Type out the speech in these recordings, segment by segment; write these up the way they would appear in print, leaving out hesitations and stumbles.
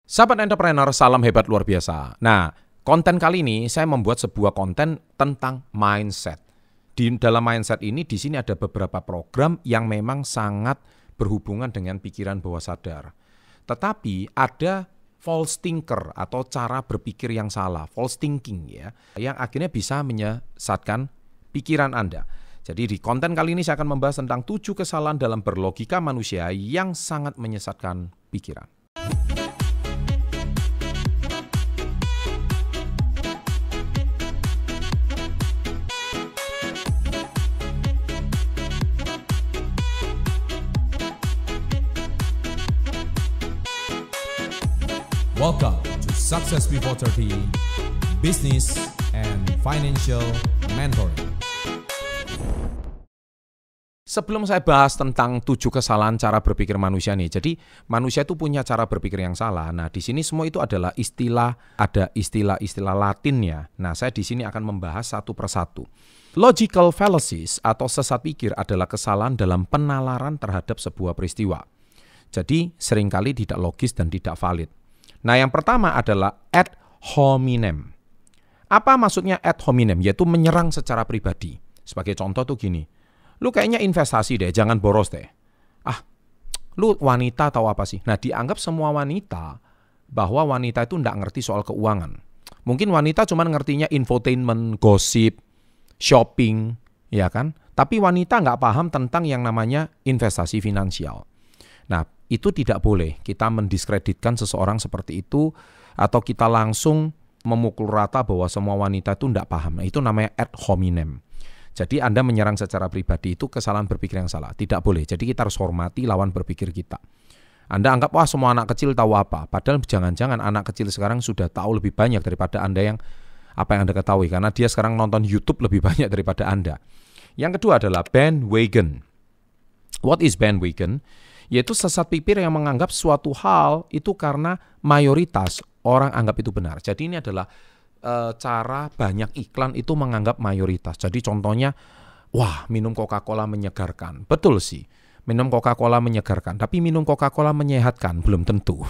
Sahabat entrepreneur, salam hebat luar biasa. Nah, konten kali ini saya membuat sebuah konten tentang mindset. Di dalam mindset ini, di sini ada beberapa program yang memang sangat berhubungan dengan pikiran bawah sadar. Tetapi ada false thinker atau cara berpikir yang salah, false thinking ya, yang akhirnya bisa menyesatkan pikiran Anda. Jadi di konten kali ini saya akan membahas tentang 7 kesalahan dalam berlogika manusia yang sangat menyesatkan pikiran. Welcome to Success Before 30 Business and Financial Mentoring. Sebelum saya bahas tentang 7 kesalahan cara berpikir manusia nih. Jadi manusia itu punya cara berpikir yang salah. Nah, di sini semua itu adalah ada istilah-istilah Latinnya. Nah, saya di sini akan membahas satu persatu. Logical fallacies atau sesat pikir adalah kesalahan dalam penalaran terhadap sebuah peristiwa. Jadi seringkali tidak logis dan tidak valid. Nah, yang pertama adalah ad hominem. Apa maksudnya ad hominem? Yaitu menyerang secara pribadi. Sebagai contoh tuh gini, lu kayaknya investasi deh, jangan boros deh. Ah, lu wanita tahu apa sih? Nah, dianggap semua wanita bahwa wanita itu nggak ngerti soal keuangan. Mungkin wanita cuma ngertinya infotainment, gosip, shopping, ya kan? Tapi wanita nggak paham tentang yang namanya investasi finansial. Nah, itu tidak boleh kita mendiskreditkan seseorang seperti itu atau kita langsung memukul rata bahwa semua wanita itu tidak paham. Nah, itu namanya ad hominem. Jadi Anda menyerang secara pribadi itu kesalahan berpikir yang salah. Tidak boleh. Jadi kita harus hormati lawan berpikir kita. Anda anggap, wah semua anak kecil tahu apa. Padahal jangan-jangan anak kecil sekarang sudah tahu lebih banyak daripada Anda yang Anda ketahui. Karena dia sekarang nonton YouTube lebih banyak daripada Anda. Yang kedua adalah bandwagon. What is bandwagon? Yaitu sesat pikir yang menganggap suatu hal itu karena mayoritas orang anggap itu benar. Jadi ini adalah cara banyak iklan itu menganggap mayoritas. Jadi contohnya, wah minum Coca-Cola menyegarkan. Betul sih, minum Coca-Cola menyegarkan. Tapi minum Coca-Cola menyehatkan, belum tentu.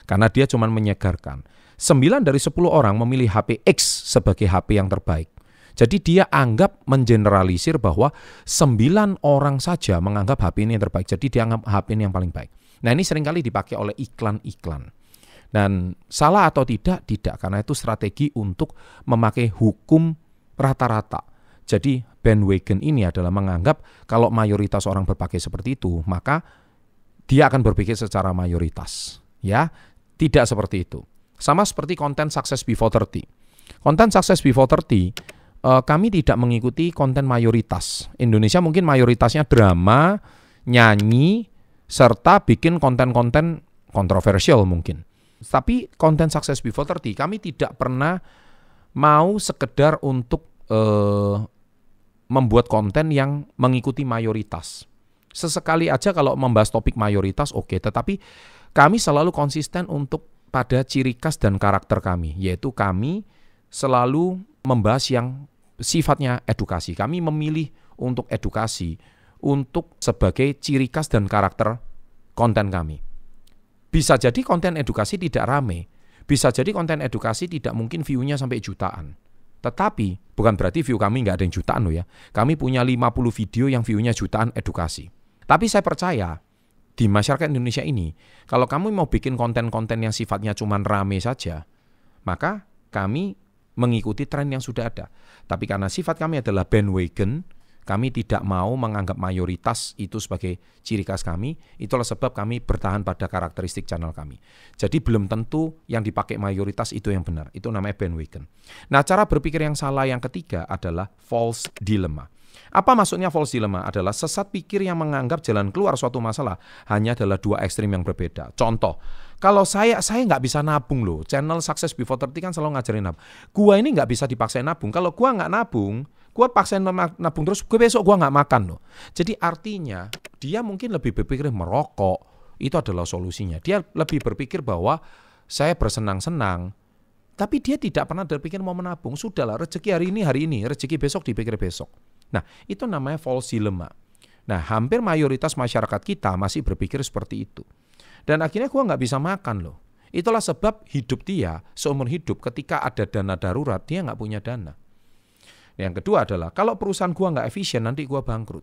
Karena dia cuma menyegarkan. 9 dari 10 orang memilih HP X sebagai HP yang terbaik. Jadi dia anggap mengeneralisir bahwa 9 orang saja menganggap HP ini yang terbaik. Jadi dia anggap HP ini yang paling baik. Nah, ini seringkali dipakai oleh iklan-iklan. Dan salah atau tidak? Tidak. Karena itu strategi untuk memakai hukum rata-rata. Jadi bandwagon ini adalah menganggap kalau mayoritas orang berpakai seperti itu, maka dia akan berpikir secara mayoritas. Ya, tidak seperti itu. Sama seperti konten Success Before 30. Konten Success Before 30 kami tidak mengikuti konten mayoritas. Indonesia mungkin mayoritasnya drama, nyanyi, serta bikin konten-konten kontroversial mungkin. Tapi konten Success Before 30 kami tidak pernah mau sekedar untuk membuat konten yang mengikuti mayoritas. Sesekali aja kalau membahas topik mayoritas oke, tetapi kami selalu konsisten untuk pada ciri khas dan karakter kami, yaitu kami selalu membahas yang sifatnya edukasi. Kami memilih untuk edukasi untuk sebagai ciri khas dan karakter konten kami. Bisa jadi konten edukasi tidak rame. Bisa jadi konten edukasi tidak mungkin view-nya sampai jutaan. Tetapi bukan berarti view kami nggak ada yang jutaan loh ya. Kami punya 50 video yang view-nya jutaan edukasi. Tapi saya percaya di masyarakat Indonesia ini, kalau kamu mau bikin konten-konten yang sifatnya cuma rame saja, maka kami mengikuti tren yang sudah ada. Tapi karena sifat kami adalah bandwagon, kami tidak mau menganggap mayoritas itu sebagai ciri khas kami. Itulah sebab kami bertahan pada karakteristik channel kami. Jadi belum tentu yang dipakai mayoritas itu yang benar. Itu namanya bandwagon. Nah, cara berpikir yang salah yang ketiga adalah false dilemma. Apa maksudnya false dilemma? Adalah sesat pikir yang menganggap jalan keluar suatu masalah hanya adalah 2 ekstrim yang berbeda. Contoh, kalau saya nggak bisa nabung loh. Channel Success Before 30 kan selalu ngajarin nabung. Gua ini nggak bisa dipaksain nabung. Kalau gua nggak nabung, gua paksain nabung terus, gue besok gua nggak makan loh. Jadi artinya dia mungkin lebih berpikir merokok itu adalah solusinya. Dia lebih berpikir bahwa saya bersenang-senang, tapi dia tidak pernah berpikir mau menabung. Sudahlah, rezeki hari ini, rezeki besok dipikir besok. Nah, itu namanya false dilemma. Nah, hampir mayoritas masyarakat kita masih berpikir seperti itu. Dan akhirnya gue nggak bisa makan loh. Itulah sebab hidup dia, seumur hidup ketika ada dana darurat, dia nggak punya dana. Yang kedua adalah, kalau perusahaan gua nggak efisien, nanti gua bangkrut.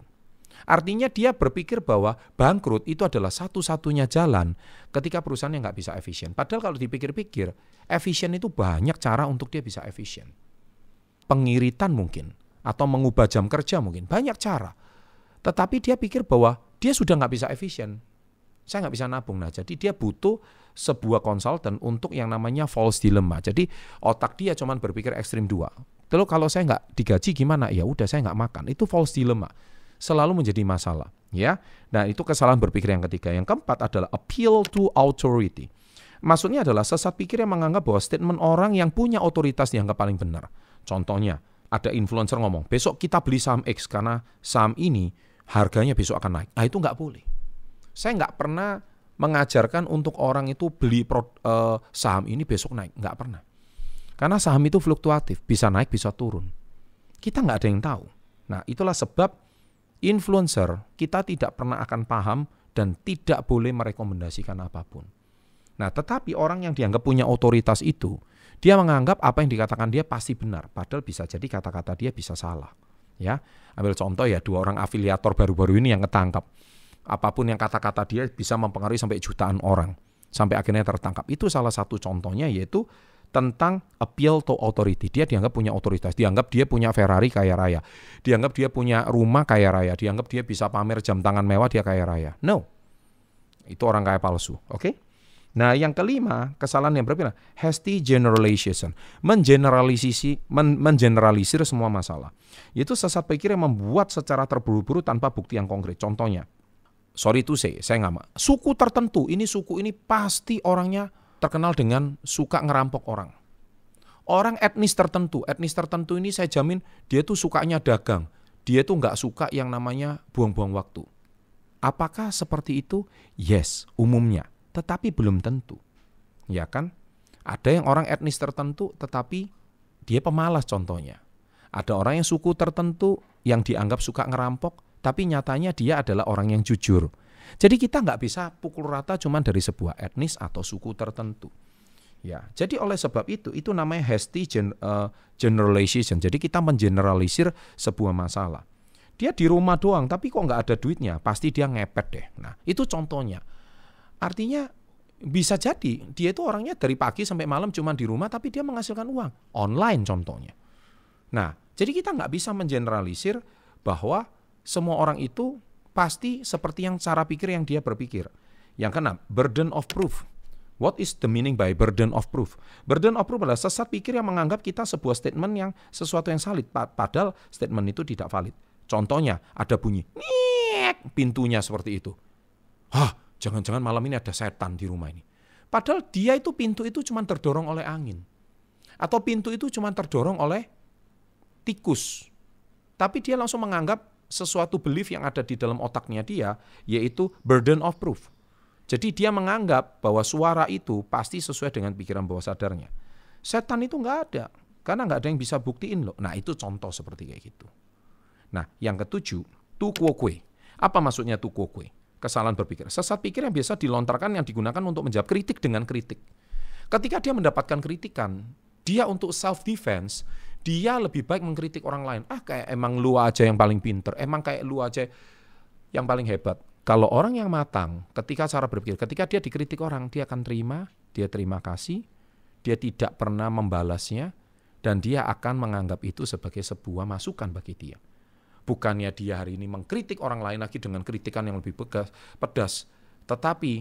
Artinya dia berpikir bahwa bangkrut itu adalah satu-satunya jalan ketika perusahaannya nggak bisa efisien. Padahal kalau dipikir-pikir, efisien itu banyak cara untuk dia bisa efisien. Pengiritan mungkin, atau mengubah jam kerja mungkin, banyak cara. Tetapi dia pikir bahwa dia sudah nggak bisa efisien. Saya nggak bisa nabung. Nah, jadi dia butuh sebuah konsultan untuk yang namanya false dilemma. Jadi otak dia cuma berpikir ekstrim 2. Lalu kalau saya nggak digaji gimana? Ya udah saya nggak makan. Itu false dilemma. Selalu menjadi masalah. Ya. Nah itu kesalahan berpikir yang ketiga. Yang keempat adalah appeal to authority. Maksudnya adalah sesat pikir yang menganggap bahwa statement orang yang punya otoritas dianggap paling benar. Contohnya, ada influencer ngomong, besok kita beli saham X karena saham ini harganya besok akan naik. Nah itu nggak boleh. Saya nggak pernah mengajarkan untuk orang itu beli saham ini besok naik. Nggak pernah. Karena saham itu fluktuatif. Bisa naik, bisa turun. Kita nggak ada yang tahu. Nah itulah sebab influencer kita tidak pernah akan paham dan tidak boleh merekomendasikan apapun. Nah tetapi orang yang dianggap punya otoritas itu, dia menganggap apa yang dikatakan dia pasti benar. Padahal bisa jadi kata-kata dia bisa salah. Ya, ambil contoh ya 2 orang afiliator baru-baru ini yang ketangkap. Apapun yang kata-kata dia bisa mempengaruhi sampai jutaan orang. Sampai akhirnya tertangkap. Itu salah satu contohnya yaitu tentang appeal to authority. Dia dianggap punya otoritas. Dianggap dia punya Ferrari kaya raya. Dianggap dia punya rumah kaya raya. Dianggap dia bisa pamer jam tangan mewah, dia kaya raya. No. Itu orang kaya palsu. Oke? Nah yang kelima, kesalahan yang berbeda, hasty generalization. Mengeneralisir semua masalah. Itu sesat pikir yang membuat secara terburu-buru tanpa bukti yang konkret. Contohnya, sorry to say, saya nggak mau. Suku tertentu, suku ini pasti orangnya terkenal dengan suka ngerampok orang. Orang etnis tertentu ini saya jamin dia tuh sukanya dagang. Dia tuh nggak suka yang namanya buang-buang waktu. Apakah seperti itu? Yes, umumnya. Tetapi belum tentu. Ya kan? Ada yang orang etnis tertentu tetapi dia pemalas contohnya. Ada orang yang suku tertentu yang dianggap suka ngerampok tapi nyatanya dia adalah orang yang jujur. Jadi kita nggak bisa pukul rata cuma dari sebuah etnis atau suku tertentu. Ya, jadi oleh sebab itu namanya hasty generalization. Jadi kita mengeneralisir sebuah masalah. Dia di rumah doang, tapi kok nggak ada duitnya, pasti dia ngepet deh. Nah, itu contohnya. Artinya bisa jadi dia itu orangnya dari pagi sampai malam cuma di rumah, tapi dia menghasilkan uang online contohnya. Nah, jadi kita nggak bisa mengeneralisir bahwa semua orang itu pasti seperti yang cara pikir yang dia berpikir. Yang keenam, burden of proof. What is the meaning by burden of proof? Burden of proof adalah sesat pikir yang menganggap kita sebuah statement yang sesuatu yang valid, padahal statement itu tidak valid. Contohnya, ada bunyi, pintunya seperti itu. Jangan-jangan malam ini ada setan di rumah ini. Padahal dia itu pintu itu cuma terdorong oleh angin. Atau pintu itu cuma terdorong oleh tikus. Tapi dia langsung menganggap sesuatu belief yang ada di dalam otaknya dia, yaitu burden of proof. Jadi dia menganggap bahwa suara itu pasti sesuai dengan pikiran bawah sadarnya. Setan itu nggak ada, karena nggak ada yang bisa buktiin loh. Nah itu contoh seperti kayak gitu. Nah yang ketujuh, tu quo que. Apa maksudnya tu quo que? Kesalahan berpikir. Sesat pikir yang biasa dilontarkan yang digunakan untuk menjawab kritik dengan kritik. Ketika dia mendapatkan kritikan, dia untuk self defense, dia lebih baik mengkritik orang lain. Kayak emang lu aja yang paling pinter, emang kayak lu aja yang paling hebat. Kalau orang yang matang, ketika cara berpikir, ketika dia dikritik orang, dia akan terima, dia terima kasih, dia tidak pernah membalasnya, dan dia akan menganggap itu sebagai sebuah masukan bagi dia. Bukannya dia hari ini mengkritik orang lain lagi dengan kritikan yang lebih pedas, tetapi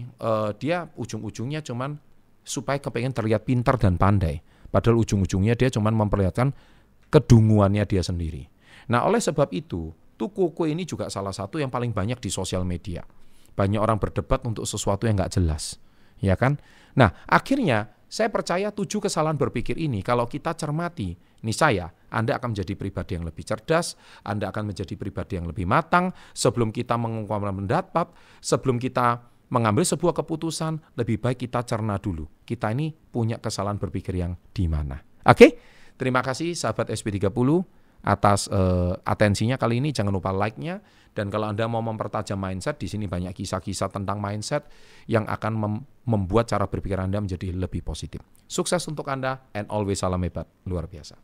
dia ujung-ujungnya cuman supaya kepengen terlihat pintar dan pandai. Padahal ujung-ujungnya dia cuman memperlihatkan kedunguannya dia sendiri. Nah oleh sebab itu, tu quo que ini juga salah satu yang paling banyak di sosial media. Banyak orang berdebat untuk sesuatu yang nggak jelas, ya kan? Nah akhirnya saya percaya 7 kesalahan berpikir ini kalau kita cermati, niscaya Anda akan menjadi pribadi yang lebih cerdas, Anda akan menjadi pribadi yang lebih matang. Sebelum kita mengungkapkan pendapat, sebelum kita mengambil sebuah keputusan, lebih baik kita cerna dulu. Kita ini punya kesalahan berpikir yang di mana. Oke? Terima kasih sahabat SP30. atas atensinya kali ini. Jangan lupa like-nya. Dan kalau Anda mau mempertajam mindset, di sini banyak kisah-kisah tentang mindset yang akan membuat cara berpikir Anda menjadi lebih positif. Sukses untuk Anda, and always salam hebat, luar biasa.